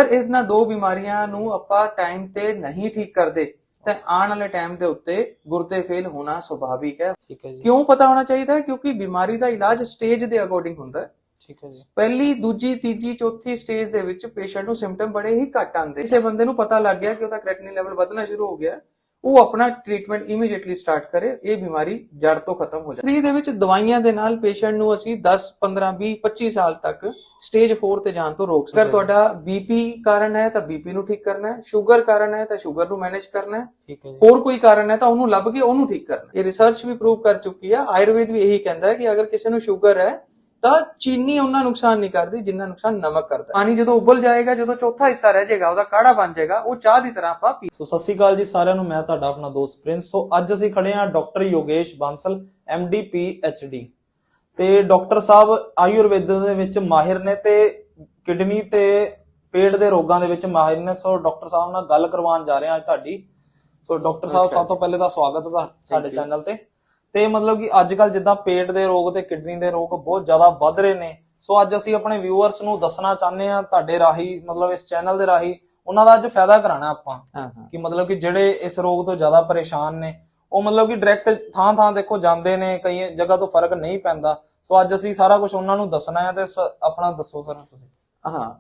ਪਰ ਇਹਨਾਂ ਦੋ ਬਿਮਾਰੀਆਂ ਨੂੰ ਆਪਾਂ ਟਾਈਮ ਤੇ ਨਹੀਂ ਠੀਕ ਕਰਦੇ ਤਾਂ ਆਉਣ ਵਾਲੇ ਟਾਈਮ ਦੇ ਉੱਤੇ ਗੁਰਦੇ ਫੇਲ ਹੋਣਾ ਸੁਭਾਵਿਕ ਹੈ। ਠੀਕ ਹੈ ਜੀ। ਕਿਉਂ ਪਤਾ ਹੋਣਾ ਚਾਹੀਦਾ ਹੈ? ਕਿਉਂਕਿ ਬਿਮਾਰੀ ਦਾ ਇਲਾਜ ਸਟੇਜ ਦੇ ਅਕੋਰਡਿੰਗ ਹੁੰਦਾ ਹੈ। ਠੀਕ ਹੈ ਜੀ। ਪਹਿਲੀ, ਦੂਜੀ, ਤੀਜੀ, ਚੌਥੀ ਸਟੇਜ ਦੇ ਵਿੱਚ ਪੇਸ਼ੈਂਟ ਨੂੰ ਸਿੰਪਟਮ ਬੜੇ ਹੀ ਘੱਟ ਆਉਂਦੇ। ਕਿਸੇ ਬੰਦੇ ਨੂੰ ਪਤਾ ਲੱਗ ਗਿਆ ਕਿ ਉਹਦਾ ਕ੍ਰੈਟਿਨਿਨ ਲੈਵਲ ਵਧਣਾ ਸ਼ੁਰੂ ਹੋ ਗਿਆ, ਉਹ ਆਪਣਾ ਟ੍ਰੀਟਮੈਂਟ ਇਮੀਡੀਏਟਲੀ ਸਟਾਰਟ ਕਰੇ, ਇਹ ਬਿਮਾਰੀ ਜੜ ਤੋਂ ਖਤਮ ਹੋ ਜਾਏ। ਦੇ ਵਿੱਚ ਦਵਾਈਆਂ ਦੇ ਨਾਲ ਪੇਸ਼ੈਂਟ ਨੂੰ ਅਸੀਂ 10, 15, 20, 25 ਸਾਲ ਤੱਕ ਸਟੇਜ 4 ਤੇ ਜਾਣ ਤੋਂ ਰੋਕ ਸਕਦੇ। ਅਗਰ ਤੁਹਾਡਾ ਬੀਪੀ ਕਾਰਨ ਹੈ ਤਾਂ ਬੀਪੀ ਨੂੰ ਠੀਕ ਕਰਨਾ ਹੈ, ਸ਼ੂਗਰ ਕਾਰਨ ਹੈ ਤਾਂ ਸ਼ੂਗਰ ਨੂੰ ਮੈਨੇਜ ਕਰਨਾ ਹੈ, ਠੀਕ ਹੈ ਜੀ। ਹੋਰ ਕੋਈ ਕਾਰਨ ਹੈ ਤਾਂ ਉਹਨੂੰ ਲੱਭ ਕੇ ਉਹਨੂੰ ਠੀਕ ਕਰਨਾ। ਇਹ ਰਿਸਰਚ ਵੀ ਪ੍ਰੂਵ ਕਰ ਚੁੱਕੀ ਹੈ। ਆਯੁਰਵੇਦ ਵੀ ਇਹੀ ਕਹਿੰਦਾ ਹੈ ਕਿ ਅਗਰ ਕਿਸੇ ਨੂੰ ਸ਼ੂਗਰ ਹੈ ਤਾਂ ਚੀਨੀ ਉਹਨਾਂ ਨੁਕਸਾਨ ਨਹੀਂ ਕਰਦੀ ਜਿੰਨਾ ਨੁਕਸਾਨ ਨਮਕ ਕਰਦਾ। ਪਾਣੀ ਜਦੋਂ ਉਬਲ ਜਾਏਗਾ, ਜਦੋਂ ਚੌਥਾ ਹਿੱਸਾ ਰਹਿ ਜਾਏਗਾ, ਉਹਦਾ ਕਾੜਾ ਬਣ ਜਾਏਗਾ, ਉਹ ਚਾਹ ਦੀ ਤਰ੍ਹਾਂ ਆਪਾਂ ਪੀ। ਸੋ ਸਤਿ ਸ਼੍ਰੀ ਅਕਾਲ ਜੀ ਸਾਰਿਆਂ ਨੂੰ, ਮੈਂ ਤੁਹਾਡਾ ਆਪਣਾ ਦੋਸਤ ਪ੍ਰਿੰਸ। ਸੋ ਅੱਜ ਅਸੀਂ ਖੜੇ ਹਾਂ doctor Yogesh Bansal MD PhD ਤੇ ਡਾਕਟਰ ਸਾਹਿਬ ਆਯੁਰਵੇਦ ਦੇ ਵਿੱਚ ਮਾਹਿਰ ਨੇ ਤੇ ਕਿਡਨੀ ਤੇ ਪੇਟ ਦੇ ਰੋਗਾਂ ਦੇ ਵਿੱਚ ਮਾਹਿਰ ਨੇ। ਸੋ ਡਾਕਟਰ ਸਾਹਿਬ ਨਾਲ ਗੱਲ ਕਰਵਾਉਣ ਜਾ ਰਹੇ ਹਾਂ ਅੱਜ ਤੁਹਾਡੀ। ਸੋ ਡਾਕਟਰ ਸਾਹਿਬ, ਸਭ ਤੋਂ ਪਹਿਲੇ ਤਾਂ ਸਵਾਗਤ ਹੈ ਸਾਡੇ ਚੈਨਲ ਤੇ ਮਤਲਬ ਕਿ ਅੱਜ ਕੱਲ ਜਿੱਦਾਂ ਪੇਟ ਦੇ ਰੋਗ ਤੇ ਕਿਡਨੀ ਦੇ ਰੋਗ ਬਹੁਤ ਜ਼ਿਆਦਾ ਵੱਧ ਰਹੇ ਨੇ, ਸੋ ਅੱਜ ਅਸੀਂ ਆਪਣੇ ਵਿਊਅਰਸ ਨੂੰ ਦੱਸਣਾ ਚਾਹੁੰਦੇ ਹਾਂ ਤੁਹਾਡੇ ਰਾਹੀਂ, ਮਤਲਬ ਇਸ ਚੈਨਲ ਦੇ ਰਾਹੀਂ ਉਹਨਾਂ ਦਾ ਅੱਜ ਫਾਇਦਾ ਕਰਾਣਾ ਆਪਾਂ ਕਿ ਮਤਲਬ ਕਿ ਜਿਹੜੇ ਇਸ ਰੋਗ ਤੋਂ ਜ਼ਿਆਦਾ ਪਰੇਸ਼ਾਨ ਨੇ ਉਹ ਮਤਲਬ ਕਿ ਡਾਇਰੈਕਟ ਥਾਂ ਦੇਖੋ ਜਾਂਦੇ ਨੇ, ਕਈ ਜਗ੍ਹਾ ਤੋਂ ਫਰਕ ਨਹੀਂ ਪੈਂਦਾ। ਸੋ ਅੱਜ ਅਸੀਂ ਸਾਰਾ ਕੁਝ ਉਹਨਾਂ ਨੂੰ ਦੱਸਣਾ ਹੈ ਤੇ ਆਪਣਾ ਦੱਸੋ ਸਰ ਤੁਸੀਂ। ਹਾਂ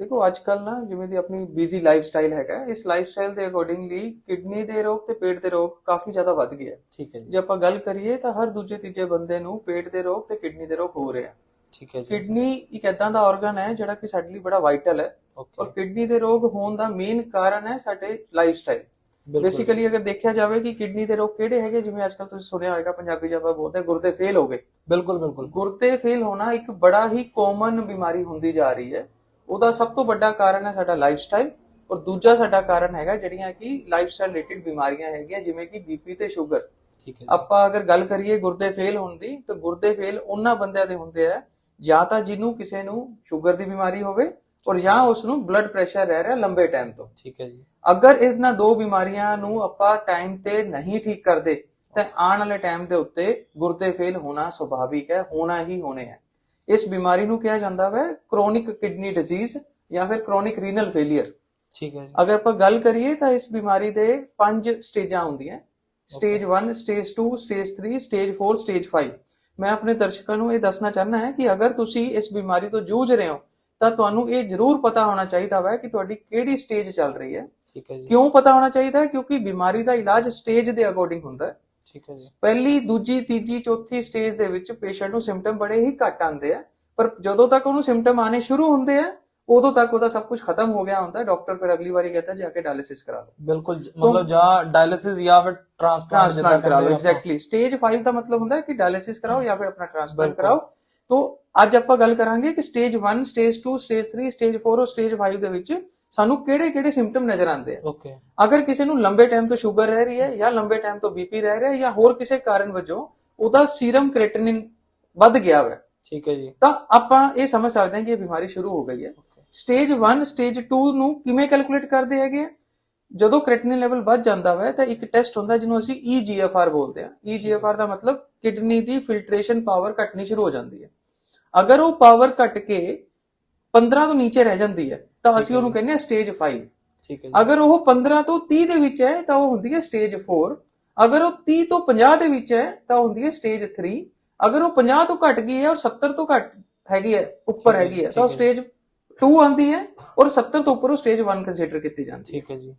ਦੇਖੋ, ਅੱਜ ਕੱਲ ਨਾ ਜਿਵੇਂ ਦੀ ਆਪਣੀ ਬਿਜ਼ੀ ਲਾਈਫ ਸਟਾਈਲ ਹੈਗਾ, ਇਸ ਲਾਈਫ ਸਟਾਈਲ ਦੇ ਅਕੋਰਡਿੰਗਲੀ ਕਿਡਨੀ ਦੇ ਰੋਗ ਤੇ ਪੇਟ ਦੇ ਰੋਗ ਕਾਫੀ ਜ਼ਿਆਦਾ ਵੱਧ ਗਿਆ। ਠੀਕ ਹੈ ਜੀ। ਜੇ ਆਪਾਂ ਗੱਲ ਕਰੀਏ ਤਾਂ ਹਰ ਦੂਜੇ ਤੀਜੇ ਬੰਦੇ ਨੂੰ ਪੇਟ ਦੇ ਰੋਗ ਤੇ ਕਿਡਨੀ ਦੇ ਰੋਗ ਹੋ ਰਿਹਾ। ਠੀਕ ਹੈ ਜੀ। ਕਿਡਨੀ ਇੱਕ ਏਦਾਂ ਦਾ ਆਰਗਨ ਹੈ ਜਿਹੜਾ ਕਿ ਸਾਡੇ ਲਈ ਬੜਾ ਵਾਈਟਲ ਹੈ, ਔਰ ਕਿਡਨੀ ਦੇ ਰੋਗ ਹੋਣ ਦਾ ਮੇਨ ਕਾਰਨ ਹੈ ਸਾਡੇ ਲਾਈਫ ਸਟਾਈਲ। ਬੇਸਿਕਲੀ ਅਗਰ ਦੇਖਿਆ ਜਾਵੇ ਕਿ ਕਿਡਨੀ ਦੇ ਰੋਗ ਕਿਹੜੇ ਹੈਗੇ, ਜਿਵੇਂ ਅੱਜ ਕੱਲ ਤੁਸੀਂ ਸੁਣਿਆ ਹੋਏਗਾ ਪੰਜਾਬੀ ਚ ਆਪਾਂ ਬੋਲਦੇ ਗੁਰਦੇ ਫੇਲ ਹੋ ਗਏ। ਬਿਲਕੁਲ ਗੁਰਦੇ ਫੇਲ ਹੋਣਾ ਇੱਕ ਬੜਾ ਹੀ ਕਾਮਨ ਬਿਮਾਰੀ ਹੁੰਦੀ ਜਾ ਰਹੀ ਹੈ। ਉਹਦਾ ਸਭ ਤੋਂ ਵੱਡਾ ਕਾਰਨ ਹੈ ਸਾਡਾ ਲਾਈਫ ਸਟਾਈਲ, ਔਰ ਦੂਜਾ ਸਾਡਾ ਕਾਰਨ ਹੈਗਾ ਜਿਹੜੀਆਂ ਕਿ ਲਾਈਫ ਸਟਾਈਲ ਰਿਲੇਟਡ ਬਿਮਾਰੀਆਂ ਹੈਗੀਆਂ, ਜਿਵੇਂ ਕਿ ਬੀਪੀ ਤੇ ਸ਼ੂਗਰ। ਠੀਕ ਹੈ। ਆਪਾਂ ਅਗਰ ਗੱਲ ਕਰੀਏ ਗੁਰਦੇ ਫੇਲ ਹੋਣ ਦੀ, ਤਾਂ ਗੁਰਦੇ ਫੇਲ ਉਹਨਾਂ ਬੰਦਿਆਂ ਦੇ ਹੁੰਦੇ ਆ ਜਾਂ ਤਾਂ ਜਿਹਨੂੰ ਕਿਸੇ ਨੂੰ ਸ਼ੂਗਰ ਦੀ ਬਿਮਾਰੀ ਹੋਵੇ ਔਰ ਜਾਂ ਉਸ ਨੂੰ ਬਲੱਡ ਪ੍ਰੈਸ਼ਰ ਰਹਿ ਰਿਹਾ ਲੰਬੇ ਟਾਈਮ ਤੋਂ। ਠੀਕ ਹੈ ਜੀ। ਅਗਰ ਇਹਨਾਂ ਦੋ ਬਿਮਾਰੀਆਂ ਨੂੰ ਆਪਾਂ ਟਾਈਮ ਤੇ ਨਹੀਂ ਠੀਕ ਕਰਦੇ ਤਾਂ ਆਉਣ ਵਾਲੇ ਟਾਈਮ ਦੇ ਉੱਤੇ ਗੁਰਦੇ ਫੇਲ ਹੋਣਾ ਸੁਭਾਵਿਕ ਹੈ, ਹੋਣਾ ਹੀ ਹੋਣੇ ਹੈ। ਇਸ ਬਿਮਾਰੀ ਨੂੰ ਕਿਹਾ ਜਾਂਦਾ ਹੈ ਕ੍ਰੋਨਿਕ ਕਿਡਨੀ ਡਿਜ਼ੀਜ਼ ਜਾਂ ਫਿਰ ਕ੍ਰੋਨਿਕ ਰੀਨਲ ਫੇਲਿਅਰ। ਠੀਕ ਹੈ ਜੀ। ਅਗਰ ਆਪਾਂ ਗੱਲ ਕਰੀਏ ਤਾਂ ਇਸ ਬਿਮਾਰੀ ਦੇ 5 ਸਟੇਜਾਂ ਹੁੰਦੀਆਂ, stage 1, stage 2, stage 3, stage 4, stage 5। ਮੈਂ ਆਪਣੇ ਦਰਸ਼ਕਾਂ ਨੂੰ ਇਹ ਦੱਸਣਾ ਚਾਹਨਾ ਹੈ ਕਿ ਅਗਰ ਤੁਸੀਂ ਇਸ ਬਿਮਾਰੀ ਤੋਂ ਜੂਝ ਰਹੇ ਹੋ ਤਾਂ ਤੁਹਾਨੂੰ ਇਹ ਜ਼ਰੂਰ ਪਤਾ ਹੋਣਾ ਚਾਹੀਦਾ ਹੈ ਕਿ ਤੁਹਾਡੀ ਕਿਹੜੀ ਸਟੇਜ ਚੱਲ ਰਹੀ ਹੈ। ਠੀਕ ਹੈ ਜੀ। ਕਿਉਂ ਪਤਾ ਹੋਣਾ ਚਾਹੀਦਾ ਹੈ? ਕਿਉਂਕਿ ਬਿਮਾਰੀ ਦਾ ਇਲਾਜ ਸਟੇਜ ਦੇ ਅਕੋਰਡਿੰਗ ਹੁੰਦਾ ਹੈ। ਠੀਕ ਹੈ ਜੀ। ਪਹਿਲੀ, ਦੂਜੀ, ਤੀਜੀ, ਚੌਥੀ ਸਟੇਜ ਦੇ ਵਿੱਚ ਪੇਸ਼ੈਂਟ ਨੂੰ ਸਿੰਪਟਮ ਬੜੇ ਹੀ ਘੱਟ ਆਉਂਦੇ ਆ, ਪਰ ਜਦੋਂ ਤੱਕ ਉਹਨੂੰ ਸਿੰਪਟਮ ਆਣੇ ਸ਼ੁਰੂ ਹੁੰਦੇ ਆ ਉਦੋਂ ਤੱਕ ਉਹਦਾ ਸਭ ਕੁਝ ਖਤਮ ਹੋ ਗਿਆ ਹੁੰਦਾ। ਡਾਕਟਰ ਫਿਰ ਅਗਲੀ ਵਾਰੀ ਕਹਿੰਦਾ ਜਾ ਕੇ ਡਾਇਲਿਸਿਸ ਕਰਾ ਲਓ। ਬਿਲਕੁਲ, ਮਤਲਬ ਜਾਂ ਡਾਇਲਿਸਿਸ ਜਾਂ ਫਿਰ ਟ੍ਰਾਂਸਪਲਾਂਟ ਕਰਾ ਲਓ। ਐਗਜ਼ੈਕਟਲੀ, ਸਟੇਜ 5 ਦਾ ਮਤਲਬ ਹੁੰਦਾ ਹੈ ਕਿ ਡਾਇਲਿਸਿਸ ਕਰਾਓ ਜਾਂ ਫਿਰ ਆਪਣਾ ਟ੍ਰਾਂਸਪਲਾਂਟ ਕਰਾਓ। ਤੋਂ ਅੱਜ ਆਪਾਂ ਗੱਲ ਕਰਾਂਗੇ ਕਿ ਸਟੇਜ 1, ਸਟੇਜ 2, ਸਟੇਜ 3, ਸਟੇਜ 4 ਔਰ ਸਟੇਜ 5 ਦੇ ਵਿੱਚ ਸਾਨੂੰ ਕਿਹੜੇ ਸਿੰਪਟਮ ਨਜ਼ਰ ਆਉਂਦੇ ਆ। ਓਕੇ। ਅਗਰ ਕਿਸੇ ਨੂੰ ਲੰਬੇ ਟਾਈਮ ਤੋਂ ਸ਼ੂਗਰ ਰਹਿ ਰਹੀ ਹੈ ਜਾਂ ਲੰਬੇ ਟਾਈਮ ਤੋਂ ਬੀਪੀ ਰਹਿ ਰਿਹਾ ਜਾਂ ਹੋਰ ਕਿਸੇ ਕਾਰਨ ਵਜੋਂ ਉਹਦਾ ਸੀਰਮ ਕ੍ਰੀਏਟਿਨਿਨ ਵੱਧ ਗਿਆ ਹੈ, ਠੀਕ ਹੈ ਜੀ, ਤਾਂ ਆਪਾਂ ਇਹ ਸਮਝ ਸਕਦੇ ਹਾਂ ਕਿ ਇਹ ਬਿਮਾਰੀ ਸ਼ੁਰੂ ਹੋ ਗਈ ਹੈ। ਸਟੇਜ 1, ਸਟੇਜ 2 ਨੂੰ ਕਿਵੇਂ ਕੈਲਕੂਲੇਟ ਕਰਦੇ ਹੈਗੇ? ਜਦੋਂ ਕ੍ਰੀਏਟਿਨਿਨ ਲੈਵਲ ਵੱਧ ਜਾਂਦਾ ਹੈ ਤਾਂ ਇੱਕ ਟੈਸਟ ਹੁੰਦਾ ਜਿਹਨੂੰ ਅਸੀਂ EGFR ਬੋਲਦੇ ਹਾਂ। EGFR ਦਾ ਮਤਲਬ ਕਿਡਨੀ ਦੀ ਫਿਲਟਰੇਸ਼ਨ ਪਾਵਰ ਘਟਣੀ ਸ਼ੁਰੂ ਹੋ ਜਾਂਦੀ ਹੈ। ਅਗਰ ਉਹ ਪਾਵਰ ਘਟ ਕੇ 15 ਤੋਂ ਨੀਚੇ ਰਹਿ ਜਾਂਦੀ ਹੈ ਤਾਂ ਅਸੀਂ ਉਹਨੂੰ ਕਹਿੰਦੇ ਹਾਂ ਸਟੇਜ 5। ਠੀਕ ਹੈ। ਅਗਰ ਉਹ 15 ਤੋਂ 30 ਦੇ ਵਿੱਚ ਹੈ ਤਾਂ ਉਹ ਹੁੰਦੀ ਹੈ ਸਟੇਜ 4। ਅਗਰ ਉਹ 30 ਤੋਂ 50 ਦੇ ਵਿੱਚ ਹੈ ਤਾਂ ਉਹ ਹੁੰਦੀ ਹੈ ਸਟੇਜ 3। ਅਗਰ ਉਹ 50 ਤੋਂ ਘਟ ਗਈ ਹੈ ਔਰ 70 ਤੋਂ ਘਟ ਹੈਗੀ ਹੈ, ਉੱਪਰ ਹੈਗੀ ਹੈ, ਤਾਂ ਉਹ ਸਟੇਜ 2 ਆਉਂਦੀ ਹੈ ਔਰ 70 ਤੋਂ ਉੱਪਰ ਉਹ ਸਟੇਜ 1 ਕੰਸੀਡਰ ਕੀਤੀ ਜਾਂਦੀ ਹੈ। ਠੀਕ ਹੈ ਜੀ।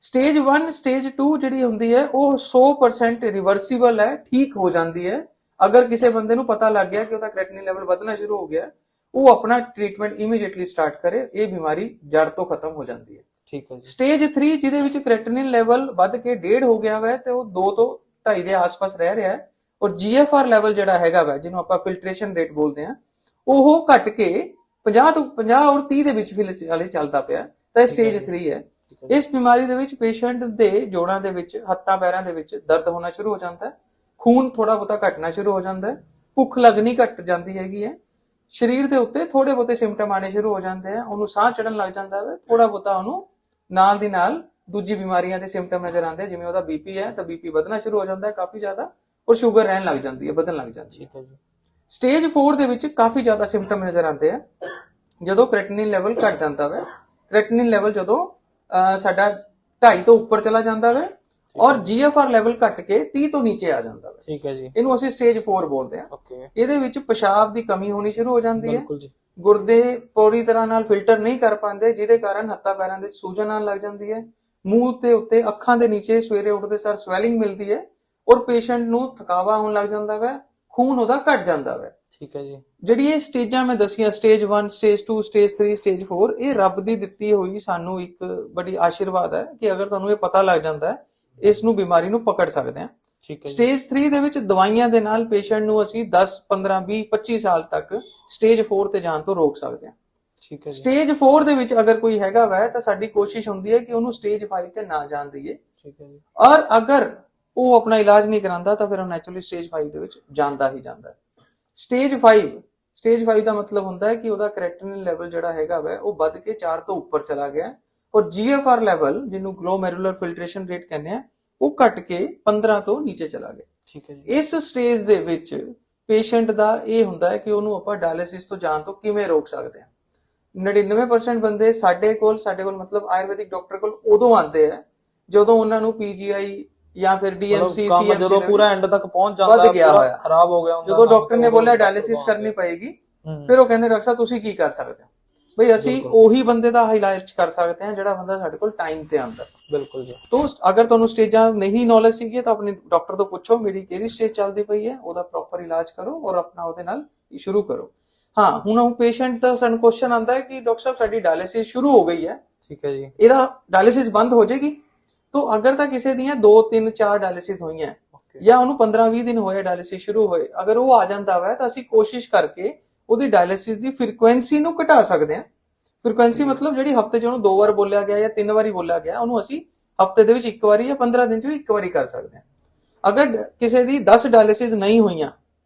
ਸਟੇਜ 1, ਸਟੇਜ 2 ਜਿਹੜੀ ਹੁੰਦੀ ਹੈ ਉਹ 100% ਰਿਵਰਸੀਬਲ ਹੈ, ਠੀਕ ਹੋ ਜਾਂਦੀ ਹੈ। ਅਗਰ ਕਿਸੇ ਬੰਦੇ ਨੂੰ ਪਤਾ ਲੱਗ ਗਿਆ ਕਿ ਉਹਦਾ ਕ੍ਰੀਏਟਿਨਿਨ ਲੈਵਲ ਵਧਣਾ ਸ਼ੁਰੂ ਹੋ ਗਿਆ, ਉਹ ਆਪਣਾ ਟ੍ਰੀਟਮੈਂਟ ਇਮੀਡੀਏਟਲੀ ਸਟਾਰਟ ਕਰੇ, ਇਹ ਬਿਮਾਰੀ ਜੜ ਤੋਂ ਖਤਮ ਹੋ ਜਾਂਦੀ ਹੈ। ਠੀਕ ਹੈ ਜੀ। ਸਟੇਜ 3 ਜਿਹਦੇ ਵਿੱਚ ਕ੍ਰੀਏਟਿਨਿਨ ਲੈਵਲ ਵੱਧ ਕੇ 1.5 ਹੋ ਗਿਆ ਹੈ ਤੇ ਉਹ 2 ਤੋਂ 2.5 ਦੇ ਆਸ-ਪਾਸ ਰਹਿ ਰਿਹਾ ਹੈ, ਔਰ GFR ਲੈਵਲ ਜਿਹੜਾ ਹੈਗਾ ਵਾ, ਜਿਹਨੂੰ ਆਪਾਂ ਫਿਲਟਰੇਸ਼ਨ ਰੇਟ ਬੋਲਦੇ ਹਾਂ, ਉਹ ਘਟ ਕੇ 50 ਔਰ 30 ਦੇ ਵਿੱਚ ਫਿਲਹਾਲ ਚੱਲਦਾ ਪਿਆ, ਤਾਂ ਇਹ ਸਟੇਜ 3 ਹੈ। ਇਸ ਬਿਮਾਰੀ ਦੇ ਵਿੱਚ ਪੇਸ਼ੈਂਟ ਦੇ ਜੋੜਾਂ ਦੇ ਵਿੱਚ, ਹੱਥਾਂ ਪੈਰਾਂ ਦੇ ਵਿੱਚ ਦਰਦ ਹੋਣਾ ਸ਼ੁਰੂ ਹੋ ਜਾਂਦਾ ਹੈ, ਖੂਨ ਥੋੜਾ ਬਹੁਤਾ ਘਟਣਾ ਸ਼ੁਰੂ ਹੋ ਜਾਂਦਾ ਹੈ, ਭੁੱਖ ਲੱਗਣੀ ਘਟ ਜਾਂਦੀ ਹੈਗੀ ਹੈ, ਸਰੀਰ ਦੇ ਉੱਤੇ ਥੋੜੇ ਬਹੁਤੇ ਸਿੰਪਟਮ ਆਣੇ ਸ਼ੁਰੂ ਹੋ ਜਾਂਦੇ ਆ, ਉਹਨੂੰ ਸਾਹ ਚੜਨ ਲੱਗ ਜਾਂਦਾ ਹੈ, ਥੋੜਾ ਬਹੁਤਾ ਉਹਨੂੰ ਨਾਲ ਦੀ ਨਾਲ ਦੂਜੀ ਬਿਮਾਰੀਆਂ ਦੇ ਸਿੰਪਟਮ ਨਜ਼ਰ ਆਉਂਦੇ, ਜਿਵੇਂ ਉਹਦਾ ਬੀਪੀ ਹੈ ਤਾਂ ਬੀਪੀ ਵਧਣਾ ਸ਼ੁਰੂ ਹੋ ਜਾਂਦਾ ਹੈ ਕਾਫੀ ਜ਼ਿਆਦਾ, ਔਰ ਸ਼ੂਗਰ ਰਹਿਣ ਲੱਗ ਜਾਂਦੀ ਹੈ, ਵਧਣ ਲੱਗ ਜਾਂਦੀ ਹੈ। ਸਟੇਜ 4 ਦੇ ਵਿੱਚ ਕਾਫੀ ਜ਼ਿਆਦਾ ਸਿੰਪਟਮ ਨਜ਼ਰ ਆਉਂਦੇ ਆ ਜਦੋਂ ਕ੍ਰੀਏਟਿਨਿਨ ਲੈਵਲ ਘਟ ਜਾਂਦਾ ਹੈ। ਕ੍ਰੈਟਿਨਿਨ ਲੈਵਲ ਜਦੋਂ ਸਾਡਾ 2.5 ਤੋਂ ਉੱਪਰ ਚਲਾ ਜਾਂਦਾ ਵੇ ਔਰ GFR ਲੈਵਲ ਘਟ ਕੇ 30 ਤੋਂ ਨੀਚੇ ਆ ਜਾਂਦਾ ਵੇ। ਠੀਕ ਹੈ ਜੀ। ਇਹਨੂੰ ਅਸੀਂ ਸਟੇਜ 4 ਬੋਲਦੇ ਹਾਂ। ਓਕੇ। ਇਹਦੇ ਵਿੱਚ ਪਿਸ਼ਾਬ ਦੀ ਕਮੀ ਹੋਣੀ ਸ਼ੁਰੂ ਹੋ ਜਾਂਦੀ ਹੈ, ਬਿਲਕੁਲ ਜੀ। ਗੁਰਦੇ ਪੂਰੀ ਤਰ੍ਹਾਂ ਨਾਲ ਫਿਲਟਰ ਨਹੀਂ ਕਰ ਪਾਉਂਦੇ, ਜਿਹਦੇ ਕਾਰਨ ਹੱਥਾਂ ਪੈਰਾਂ ਦੇ ਵਿੱਚ ਸੂਜਨ ਆਉਣ ਲੱਗ ਜਾਂਦੀ ਹੈ, ਮੂੰਹ ਤੇ ਉੱਤੇ ਅੱਖਾਂ ਦੇ ਨੀਚੇ ਸਵੇਰੇ ਉੱਠਦੇ ਸਾਰ ਸਵੈਲਿੰਗ ਮਿਲਦੀ ਹੈ ਔਰ ਪੇਸ਼ੈਂਟ ਨੂੰ ਥਕਾਵਾ ਹੋਣ ਲੱਗ ਜਾਂਦਾ ਵੇ, ਖੂਨ ਉਹਦਾ ਘਟ ਜਾਂਦਾ ਵੇ। ਠੀਕ ਹੈ ਜੀ। ਜਿਹੜੀ ਇਹ ਸਟੇਜਾਂ ਮੈਂ ਦਸੀਆਂ, ਸਟੇਜ 1, ਸਟੇਜ 2, ਸਟੇਜ 3, ਸਟੇਜ 4, ਇਹ ਰੱਬ ਦੀ ਦਿੱਤੀ ਹੋਈ ਸਾਨੂੰ ਇੱਕ ਬੜੀ ਆਸ਼ੀਰਵਾਦ ਹੈ ਕਿ ਅਗਰ ਤੁਹਾਨੂੰ ਇਹ ਪਤਾ ਲੱਗ ਜਾਂਦਾ ਹੈ, ਇਸ ਨੂੰ ਬਿਮਾਰੀ ਨੂੰ ਪਕੜ ਸਕਦੇ ਹਾਂ। ਠੀਕ ਹੈ। ਸਟੇਜ 3 ਦੇ ਵਿੱਚ ਦਵਾਈਆਂ ਦੇ ਨਾਲ ਪੇਸ਼ੈਂਟ ਨੂੰ ਅਸੀਂ 10, 15, 20, 25 ਸਾਲ ਤੱਕ ਸਟੇਜ 4 ਤੇ ਜਾਣ ਤੋਂ ਰੋਕ ਸਕਦੇ ਹਾਂ। ਠੀਕ ਹੈ ਜੀ। ਸਟੇਜ 4 ਦੇ ਵਿੱਚ ਅਗਰ ਕੋਈ ਹੈਗਾ ਵੈ ਤਾਂ ਸਾਡੀ ਕੋਸ਼ਿਸ਼ ਹੁੰਦੀ ਹੈ ਕਿ ਉਹਨੂੰ ਸਟੇਜ 5 ਤੇ ਨਾ ਜਾਣ ਦਈਏ। ਠੀਕ ਹੈ ਜੀ। ਔਰ ਅਗਰ ਉਹ ਆਪਣਾ ਇਲਾਜ ਨਹੀਂ ਕਰਾਂਦਾ ਤਾਂ ਫਿਰ ਉਹ ਨੈਚੁਰਲੀ ਸਟੇਜ 5 ਦੇ ਵਿੱਚ ਜਾਂਦਾ ਹੀ ਜਾਂਦਾ ਹੈ। ਸਟੇਜ 5 ਦਾ ਮਤਲਬ ਹੁੰਦਾ ਹੈ ਕਿ ਉਹਦਾ ਕ੍ਰੈਟਿਨਿਨ ਲੈਵਲ ਜਿਹੜਾ ਹੈਗਾ ਵੈ ਉਹ ਵੱਧ ਕੇ 4 ਤੋਂ ਉੱਪਰ ਚਲਾ ਗਿਆ ਔਰ GFR ਲੈਵਲ, ਜਿਹਨੂੰ ਗਲੋਮੈਰੂਲਰ ਫਿਲਟਰੇਸ਼ਨ ਰੇਟ ਕਹਿੰਦੇ ਆ, ਉਹ ਘਟ ਕੇ 15 ਤੋਂ ਨੀਚੇ ਚਲਾ ਗਿਆ। ਠੀਕ ਹੈ ਜੀ। ਇਸ ਸਟੇਜ ਦੇ ਵਿੱਚ ਪੇਸ਼ੈਂਟ ਦਾ ਇਹ ਹੁੰਦਾ ਹੈ ਕਿ ਉਹਨੂੰ ਆਪਾਂ ਡਾਇਲਿਸਿਸ ਤੋਂ ਜਾਣ ਤੋਂ ਕਿਵੇਂ ਰੋਕ ਸਕਦੇ ਹਾਂ। 99% ਬੰਦੇ ਸਾਡੇ ਕੋਲ ਮਤਲਬ ਆਯੁਰਵੈਦਿਕ ਡਾਕਟਰ ਕੋਲ ਉਦੋਂ ਆਉਂਦੇ ਆ ਜਦੋਂ ਉਹਨਾਂ ਨੂੰ PGI ਜਾਂ ਫਿਰ DMC ਕੰਮ ਜਦੋਂ ਪੂਰਾ ਐਂਡ ਤੱਕ ਪਹੁੰਚ ਜਾਂਦਾ ਵੱਧ ਗਿਆ ਹੋਇਆ, ਖਰਾਬ ਹੋ ਗਿਆ ਹੁੰਦਾ, ਜਦੋਂ ਡਾਕਟਰ ਨੇ ਬੋਲਿਆ ਡਾਇਲਿਸਿਸ ਕਰਨੀ ਪਏਗੀ, ਫਿਰ ਉਹ ਕਹਿੰਦੇ ਡਾਕਟਰ ਸਾਹਿਬ ਤੁਸੀਂ ਕੀ ਕਰ ਸਕਦੇ ਹੋ? ਬਈ ਅਸੀਂ ਉਹੀ ਬੰਦੇ ਦਾ ਇਲਾਜ ਕਰ ਸਕਦੇ ਹਾਂ ਜਿਹੜਾ ਬੰਦਾ ਸਾਡੇ ਕੋਲ ਟਾਈਮ ਤੇ ਆਉਂਦਾ। ਬਿਲਕੁਲ ਜੀ। ਤੋਂ ਅਗਰ ਤੁਹਾਨੂੰ ਸਟੇਜਾਂ ਨਹੀਂ ਨੌਲੇਜ ਸੀਗੀ ਤਾਂ ਆਪਣੇ ਡਾਕਟਰ ਤੋਂ ਪੁੱਛੋ ਮੇਰੀ ਕਿਹੜੀ ਸਟੇਜ ਚੱਲਦੀ ਪਈ ਹੈ, ਉਹਦਾ ਪ੍ਰੋਪਰ ਇਲਾਜ ਕਰੋ ਔਰ ਆਪਣਾ ਉਹਦੇ ਨਾਲ ਸ਼ੁਰੂ ਕਰੋ। ਹਾਂ, ਹੁਣ ਉਹ ਪੇਸ਼ੈਂਟ ਦਾ ਸਾਨੂੰ ਕੁਐਸਚਨ ਆਉਂਦਾ ਹੈ ਕਿ ਡਾਕਟਰ ਸਾਹਿਬ ਸਾਡੀ ਡਾਇਲਿਸਿਸ ਸ਼ੁਰੂ ਹੋ ਗਈ ਹੈ, ਠੀਕ ਹੈ ਜੀ, ਇਹਦਾ ਡਾਇਲਿਸਿਸ ਬੰਦ ਹੋ ਜਾਏਗੀ? तो अगर ਤਾਂ ਕਿਸੇ ਦੀਆਂ 2 3 4 ਡਾਇਲਿਸਿਸ ਹੋਈਆਂ ਜਾਂ ਉਹਨੂੰ 15 20 ਦਿਨ ਹੋਏ ਡਾਇਲਿਸਿਸ ਸ਼ੁਰੂ ਹੋਏ, ਅਗਰ ਉਹ ਆ ਜਾਂਦਾ ਵਾ ਤਾਂ ਅਸੀਂ ਕੋਸ਼ਿਸ਼ ਕਰਕੇ ਉਹਦੀ ਡਾਇਲਿਸਿਸ ਦੀ ਫ੍ਰੀਕੁਐਂਸੀ ਨੂੰ ਘਟਾ ਸਕਦੇ ਹਾਂ। ਫ੍ਰੀਕੁਐਂਸੀ ਮਤਲਬ ਜਿਹੜੀ ਹਫਤੇ 'ਚ ਉਹਨੂੰ 2 ਵਾਰ ਬੋਲਿਆ ਗਿਆ ਜਾਂ 3 ਵਾਰੀ ਬੋਲਿਆ ਗਿਆ, ਉਹਨੂੰ ਅਸੀਂ ਹਫਤੇ ਦੇ ਵਿੱਚ 1 ਵਾਰੀ ਜਾਂ 15 ਦਿਨ 'ਚ ਵੀ 1 ਵਾਰੀ ਕਰ ਸਕਦੇ ਹਾਂ। ਅਗਰ ਕਿਸੇ ਦੀ 10 ਡਾਇਲਿਸਿਸ ਨਹੀਂ ਹੋਈਆਂ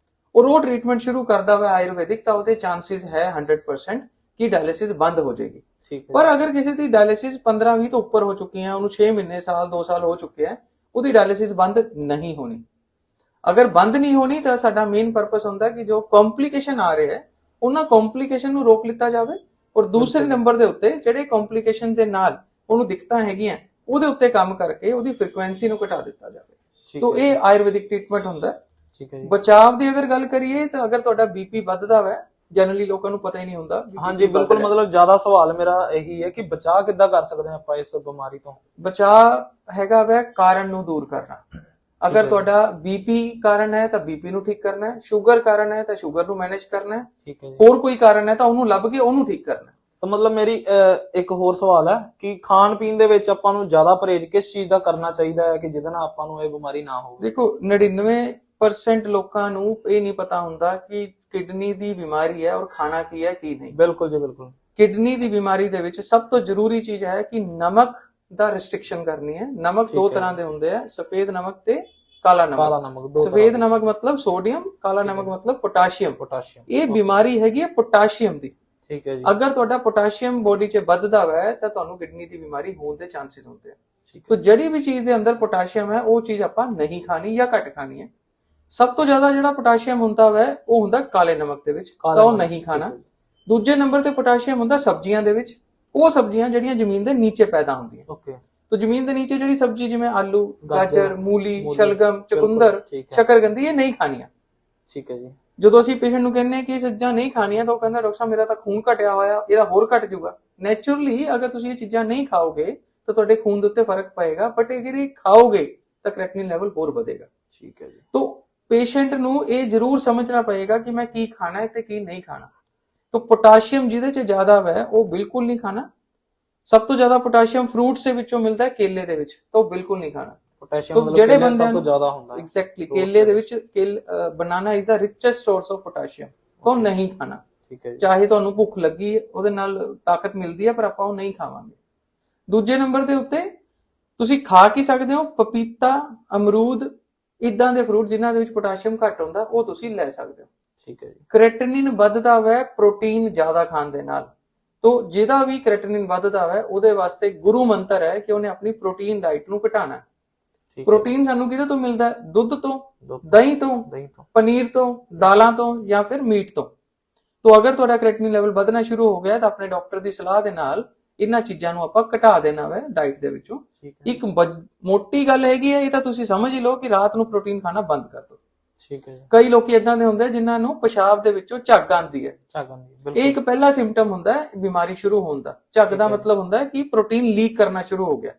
ਔਰ ਉਹ ਟ੍ਰੀਟਮੈਂਟ ਸ਼ੁਰੂ ਕਰਦਾ ਵਾ ਆਯੁਰਵੈਦਿਕ, ਤਾਂ ਉਹਦੇ ਚਾਂਸਸ ਹੈ 100% ਕਿ ਡਾਇਲਿਸਿਸ ਬੰਦ ਹੋ ਜਾਏਗੀ। पर अगर किसी की डायलिसिस 15-20 तो ऊपर हो चुकी है, उन्होंने 6 महीने साल 2 साल हो चुके हैं, ਉਹਦੀ डायलिसिस बंद नहीं होनी। अगर बंद नहीं होनी तो साडा मेन पर्पस ਹੁੰਦਾ ਕਿ ਜੋ ਕੰਪਲਿਕੇਸ਼ਨ ਆ ਰਹੇ ਹੈ ਉਹਨਾਂ ਕੰਪਲਿਕੇਸ਼ਨ ਨੂੰ ਰੋਕ ਲਿੱਤਾ ਜਾਵੇ ਔਰ ਦੂਸਰੇ ਨੰਬਰ ਦੇ ਉੱਤੇ ਜਿਹੜੇ ਕੰਪਲਿਕੇਸ਼ਨ ਦੇ ਨਾਲ ਉਹਨੂੰ ਦਿੱਕਤਾਂ ਹੈਗੀਆਂ ਉਹਦੇ ਉੱਤੇ ਕੰਮ ਕਰਕੇ ਉਹਦੀ ਫ੍ਰੀਕੁਐਂਸੀ ਨੂੰ ਘਟਾ ਦਿੱਤਾ ਜਾਵੇ। तो ਇਹ ਆਯੁਰਵੈਦਿਕ ਟ੍ਰੀਟਮੈਂਟ ਹੁੰਦਾ। ਠੀਕ ਹੈ ਜੀ। ਬਚਾਅ ਦੀ ਅਗਰ ਗੱਲ ਕਰੀਏ ਤਾਂ ਅਗਰ ਤੁਹਾਡਾ ਬੀਪੀ ਵੱਧਦਾ ਹੈ, ਜਨਰਲੀ ਲੋਕਾਂ ਨੂੰ ਪਤਾ ਹੀ ਨਹੀਂ ਹੁੰਦਾ। ਹਾਂਜੀ ਬਿਲਕੁਲ, ਮਤਲਬ ਜ਼ਿਆਦਾ ਸਵਾਲ ਮੇਰਾ ਇਹੀ ਹੈ ਕਿ ਬਚਾਅ ਕਿੱਦਾਂ ਕਰ ਸਕਦੇ ਹਾਂ ਆਪਾਂ ਇਸ ਬਿਮਾਰੀ ਤੋਂ? ਬਚਾਅ ਹੈਗਾ ਵੈ ਕਾਰਨ ਨੂੰ ਦੂਰ ਕਰਨਾ। ਅਗਰ ਤੁਹਾਡਾ ਬੀਪੀ ਕਾਰਨ ਹੈ ਤਾਂ ਬੀਪੀ ਨੂੰ ਠੀਕ ਕਰਨਾ ਹੈ, ਸ਼ੂਗਰ ਕਾਰਨ ਹੈ ਤਾਂ ਸ਼ੂਗਰ ਨੂੰ ਮੈਨੇਜ ਕਰਨਾ ਹੈ, ਠੀਕ ਹੈ ਜੀ। ਹੋਰ ਕੋਈ ਕਾਰਨ ਹੈ ਤਾਂ ਉਹਨੂੰ ਲੱਭ ਕੇ ਉਹਨੂੰ ਠੀਕ ਕਰਨਾ ਹੈ। ਤਾਂ ਮਤਲਬ ਮੇਰੀ ਇੱਕ ਹੋਰ ਸਵਾਲ ਹੈ ਕਿ ਖਾਣ ਪੀਣ ਦੇ ਵਿੱਚ ਆਪਾਂ ਨੂੰ ਜ਼ਿਆਦਾ ਪਰਹੇਜ਼ ਕਿਸ ਚੀਜ਼ ਦਾ ਕਰਨਾ ਚਾਹੀਦਾ ਹੈ ਕਿ ਜਿਹਦੇ ਨਾਲ ਆਪਾਂ ਨੂੰ ਇਹ ਬਿਮਾਰੀ ਨਾ ਹੋਵੇ? ਦੇਖੋ 99% ਲੋਕਾਂ ਨੂੰ ਇਹ ਨਹੀਂ ਪਤਾ ਹੁੰਦਾ ਕਿ ਕਿਡਨੀ ਦੀ ਬਿਮਾਰੀ ਹੈ ਔਰ ਖਾਣਾ ਕੀ ਹੈ ਕੀ ਨਹੀਂ। ਬਿਲਕੁਲ ਜੀ ਬਿਲਕੁਲ। ਕਿਡਨੀ ਦੀ ਬਿਮਾਰੀ ਦੇ ਵਿੱਚ ਸਭ ਤੋਂ ਜ਼ਰੂਰੀ ਚੀਜ਼ ਹੈ ਕਿ ਨਮਕ ਦਾ ਰਿਸਟ੍ਰਿਕਸ਼ਨ ਕਰਨੀ ਹੈ। ਨਮਕ 2 ਤਰ੍ਹਾਂ ਦੇ ਹੁੰਦੇ ਆ, ਸਫੇਦ ਨਮਕ ਤੇ ਕਾਲਾ ਨਮਕ। ਸਫੇਦ ਨਮਕ ਮਤਲਬ ਸੋਡੀਅਮ, ਕਾਲਾ ਨਮਕ ਮਤਲਬ ਪੋਟਾਸ਼ੀਅਮ। ਇਹ ਬਿਮਾਰੀ ਹੈਗੀ ਹੈ ਪੋਟਾਸ਼ੀਅਮ ਦੀ। ਠੀਕ ਹੈ ਜੀ। ਅਗਰ ਤੁਹਾਡਾ ਪੋਟਾਸ਼ੀਅਮ ਬੋਡੀ 'ਚ ਵੱਧਦਾ ਹੈ ਤਾਂ ਤੁਹਾਨੂੰ ਕਿਡਨੀ ਦੀ ਬਿਮਾਰੀ ਹੋਣ ਦੇ ਚਾਂਸਸ ਹੁੰਦੇ ਆ। तो ਜਿਹੜੀ ਵੀ ਚੀਜ਼ ਦੇ ਅੰਦਰ ਪੋਟਾਸ਼ੀਅਮ ਹੈ ਉਹ ਚੀਜ਼ ਆਪਾਂ ਨਹੀਂ ਖਾਣੀ ਜਾਂ ਘੱਟ ਖਾਣੀ ਹੈ। ਸਭ ਤੋਂ ਜ਼ਿਆਦਾ ਜਿਹੜਾ ਪੋਟਾਸ਼ੀਅਮ ਹੁੰਦਾ ਵੈ ਉਹ ਹੁੰਦਾ ਕਾਲੇ ਨਮਕ ਦੇ ਵਿੱਚ, ਤਾਂ ਉਹ ਨਹੀਂ ਖਾਣਾ। ਦੂਜੇ ਨੰਬਰ ਤੇ ਪੋਟਾਸ਼ੀਅਮ ਹੁੰਦਾ ਸਬਜ਼ੀਆਂ ਦੇ ਵਿੱਚ, ਉਹ ਸਬਜ਼ੀਆਂ ਜਿਹੜੀਆਂ ਜ਼ਮੀਨ ਦੇ ਨੀਚੇ ਪੈਦਾ ਹੁੰਦੀਆਂ। ਓਕੇ। तो ਜ਼ਮੀਨ ਦੇ ਨੀਚੇ ਜਿਹੜੀ ਸਬਜ਼ੀ ਜਿਵੇਂ ਆਲੂ, ਗਾਜਰ, ਮੂਲੀ, ਸ਼ਲਗਮ, ਚੁਕੰਦਰ, ਸ਼ਕਰਕੰਦੀ, ਇਹ ਨਹੀਂ ਖਾਣੀਆਂ। ਠੀਕ ਹੈ ਜੀ। ਜਦੋਂ ਅਸੀਂ ਪੇਸ਼ੈਂਟ ਨੂੰ ਕਹਿੰਦੇ ਹਾਂ ਕਿ ਇਹ ਚੀਜ਼ਾਂ ਨਹੀਂ ਖਾਣੀਆਂ ਤਾਂ ਉਹ ਕਹਿੰਦਾ ਡਾਕਟਰ ਸਾਹਿਬ ਮੇਰਾ ਤਾਂ ਖੂਨ ਘਟਿਆ ਹੋਇਆ, ਇਹਦਾ ਹੋਰ ਘਟ ਜਾਊਗਾ। ਨੈਚੁਰਲੀ ਅਗਰ ਤੁਸੀਂ ਇਹ ਚੀਜ਼ਾਂ ਨਹੀਂ ਖਾਓਗੇ ਤਾਂ ਤੁਹਾਡੇ ਖੂਨ ਦੇ ਉੱਤੇ ਫਰਕ ਪਏਗਾ, ਬਟ ਅਗਰ ਇਹ ਖਾਓਗੇ ਤਾਂ ਕ੍ਰੈਟਿਨਿਨ ਲੈਵਲ ਹੋਰ ਵਧੇਗਾ। ਠੀਕ ਹੈ ਜੀ। तो पेशेंट ਨੂੰ ਇਹ ਜ਼ਰੂਰ ਸਮਝਣਾ ਪਏਗਾ ਕਿ ਮੈਂ ਕੀ ਖਾਣਾ ਹੈ ਤੇ ਕੀ ਨਹੀਂ ਖਾਣਾ। तो पोटाशियम ਜਿਹਦੇ 'ਚ ਜ਼ਿਆਦਾ ਹੈ ਉਹ ਬਿਲਕੁਲ ਨਹੀਂ ਖਾਣਾ। ਸਭ ਤੋਂ ਜ਼ਿਆਦਾ ਪੋਟਾਸ਼ੀਅਮ ਫਰੂਟਸ ਦੇ ਵਿੱਚੋਂ ਮਿਲਦਾ ਹੈ, ਕੇਲੇ ਦੇ ਵਿੱਚ, ਤਾਂ ਉਹ ਬਿਲਕੁਲ ਨਹੀਂ ਖਾਣਾ। ਪੋਟਾਸ਼ੀਅਮ ਜਿਹੜੇ ਬੰਦੇ ਸਭ ਤੋਂ ਜ਼ਿਆਦਾ ਹੁੰਦਾ ਹੈ ਐਗਜ਼ੈਕਟਲੀ ਕੇਲੇ ਦੇ ਵਿੱਚ। Banana is the richest source of potassium, ਤਾਂ ਉਹ ਨਹੀਂ ਖਾਣਾ। ਠੀਕ ਹੈ। ਚਾਹੇ ਤੁਹਾਨੂੰ ਭੁੱਖ ਲੱਗੀ ਉਹਦੇ ਨਾਲ ਤਾਕਤ ਮਿਲਦੀ ਹੈ ਪਰ ਆਪਾਂ ਉਹ ਨਹੀਂ ਖਾਵਾਂਗੇ। ਦੂਜੇ ਨੰਬਰ ਦੇ ਉੱਤੇ ਤੁਸੀਂ ਖਾ ਕੀ ਸਕਦੇ ਹੋ? ਪਪੀਤਾ, ਅਮਰੂਦ, ਇਦਾਂ ਦੇ ਫਰੂਟ ਜਿਨ੍ਹਾਂ ਦੇ ਵਿੱਚ ਪੋਟਾਸ਼ੀਅਮ ਘੱਟ ਹੁੰਦਾ ਉਹ ਤੁਸੀਂ ਲੈ ਸਕਦੇ ਹੋ। ਠੀਕ ਹੈ ਜੀ। ਕ੍ਰੈਟਿਨਿਨ ਵੱਧਦਾ ਹੈ ਪ੍ਰੋਟੀਨ ਜ਼ਿਆਦਾ ਖਾਣ ਦੇ ਨਾਲ। तो ਜਿਹਦਾ ਵੀ ਕ੍ਰੈਟਿਨਿਨ ਵੱਧਦਾ ਹੈ ਉਹਦੇ ਵਾਸਤੇ ਗੁਰੂ ਮੰਤਰ ਹੈ ਕਿ ਉਹਨੇ ਆਪਣੀ ਪ੍ਰੋਟੀਨ ਡਾਈਟ ਨੂੰ ਘਟਾਣਾ ਹੈ। ਪ੍ਰੋਟੀਨ ਸਾਨੂੰ ਕਿਹਦੇ ਤੋਂ ਮਿਲਦਾ ਹੈ? ਦੁੱਧ ਤੋਂ, ਦਹੀਂ ਤੋਂ, ਪਨੀਰ ਤੋਂ, ਦਾਲਾਂ ਤੋਂ ਜਾਂ ਫਿਰ ਮੀਟ ਤੋਂ। तो अगर ਤੁਹਾਡਾ ਕ੍ਰੈਟਿਨਿਨ ਲੈਵਲ ਵਧਣਾ ਸ਼ੁਰੂ ਹੋ ਗਿਆ ਤਾਂ ਆਪਣੇ ਡਾਕਟਰ ਦੀ ਸਲਾਹ ਦੇ ਨਾਲ ਇਹਨਾਂ ਚੀਜ਼ਾਂ ਨੂੰ ਆਪਾਂ ਘਟਾ ਦੇਣਾ ਵਾ ਡਾਈਟ ਦੇ ਵਿੱਚੋਂ। ਇੱਕ ਮੋਟੀ ਗੱਲ ਹੈਗੀ ਹੈ, ਇਹ ਤਾਂ ਤੁਸੀਂ ਸਮਝ ਹੀ ਲਓ ਕਿ ਰਾਤ ਨੂੰ ਪ੍ਰੋਟੀਨ ਖਾਣਾ ਬੰਦ ਕਰ ਦਿਓ। ਠੀਕ ਹੈ ਜੀ। ਕਈ ਲੋਕੀ ਇਦਾਂ ਦੇ ਹੁੰਦੇ ਜਿਨ੍ਹਾਂ ਨੂੰ ਪਿਸ਼ਾਬ ਦੇ ਵਿੱਚੋਂ ਝੱਗ ਆਉਂਦੀ ਹੈ। ਇਹ ਇੱਕ ਪਹਿਲਾ ਸਿੰਪਟਮ ਹੁੰਦਾ ਹੈ ਬਿਮਾਰੀ ਸ਼ੁਰੂ ਹੋਣ ਦਾ। ਝੱਗ ਦਾ ਮਤਲਬ ਹੁੰਦਾ ਹੈ ਕਿ ਪ੍ਰੋਟੀਨ ਲੀਕ ਕਰਨਾ ਸ਼ੁਰੂ ਹੋ ਗਿਆ।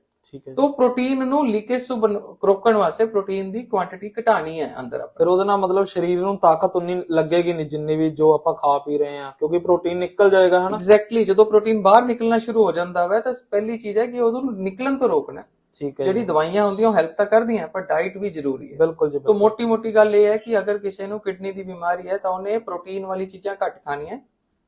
तो प्रोटीन ਨੂੰ ਲੀਕੇਜ ਤੋਂ ਰੋਕਣ ਵਾਸਤੇ ਪ੍ਰੋਟੀਨ ਦੀ ਕੁਆਂਟੀਟੀ ਘਟਾਣੀ ਹੈ ਅੰਦਰ ਆਪਾਂ। ਫਿਰ ਉਹਦੇ ਨਾਲ ਮਤਲਬ ਸਰੀਰ ਨੂੰ ਤਾਕਤ ਉਨੀ ਲੱਗੇਗੀ ਨਹੀਂ ਜਿੰਨੀ ਵੀ ਜੋ ਆਪਾਂ ਖਾ ਪੀ ਰਹੇ ਹਾਂ, ਕਿਉਂਕਿ ਪ੍ਰੋਟੀਨ ਨਿਕਲ ਜਾਏਗਾ ਹਨਾ। ਐਗਜ਼ੈਕਟਲੀ, ਜਦੋਂ ਪ੍ਰੋਟੀਨ ਬਾਹਰ ਨਿਕਲਣਾ ਸ਼ੁਰੂ ਹੋ ਜਾਂਦਾ ਵਾ ਤਾਂ ਪਹਿਲੀ ਚੀਜ਼ ਹੈ ਕਿ ਉਹਨੂੰ ਨਿਕਲਣ ਤੋਂ ਰੋਕਣਾ। ਠੀਕ ਹੈ। ਜਿਹੜੀ ਦਵਾਈਆਂ ਹੁੰਦੀਆਂ ਉਹ ਹੈਲਪ ਤਾਂ ਕਰਦੀਆਂ, ਪਰ ਡਾਈਟ ਵੀ ਜ਼ਰੂਰੀ ਹੈ। ਬਿਲਕੁਲ ਜੀ। तो ਮੋਟੀ ਗੱਲ ਇਹ ਹੈ ਕਿ ਅਗਰ ਕਿਸੇ ਨੂੰ ਕਿਡਨੀ ਦੀ ਬਿਮਾਰੀ ਹੈ ਤਾਂ ਉਹਨੇ ਪ੍ਰੋਟੀਨ ਵਾਲੀ ਚੀਜ਼ਾਂ ਘੱਟ ਖਾਣੀਆਂ।